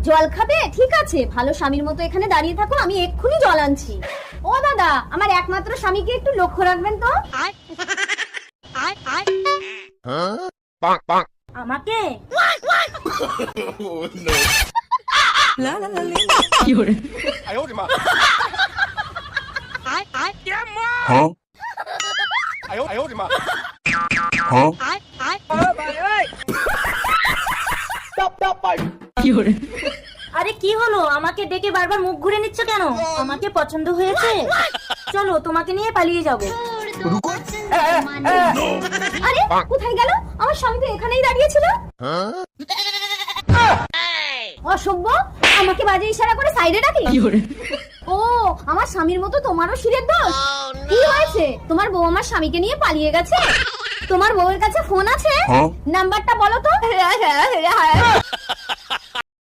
জল খাবে? ঠিক আছে, ভালো স্বামীর মতো এখানে দাঁড়িয়ে থাকো, আমি এক্ষুনি জল আনছি। ও দাদা, আমার একমাত্র স্বামীকে একটু লক্ষ্য রাখবেন তো। আমাকে আরে কি হলো, আমাকে ডেকে বারবার মুখ ঘুরে নিচ্ছ কেন? আমাকে পছন্দ হয়েছে? চলো তোমাকে নিয়ে পালিয়ে যাবো। আরে কোথায় গেল? আমার স্বামী তো এখানেই দাঁড়িয়ে ছিল। অসভ্য, আমাকে বাজে ইশারা করে সাইডে ডাকি। ও, আমার স্বামীর মতো তোমারও শিরের দোষ? কি হয়েছে? তোমার বউ আমার স্বামীকে নিয়ে পালিয়ে গেছে? তোমার বউয়ের কাছে ফোন আছে? নাম্বারটা বলো তো।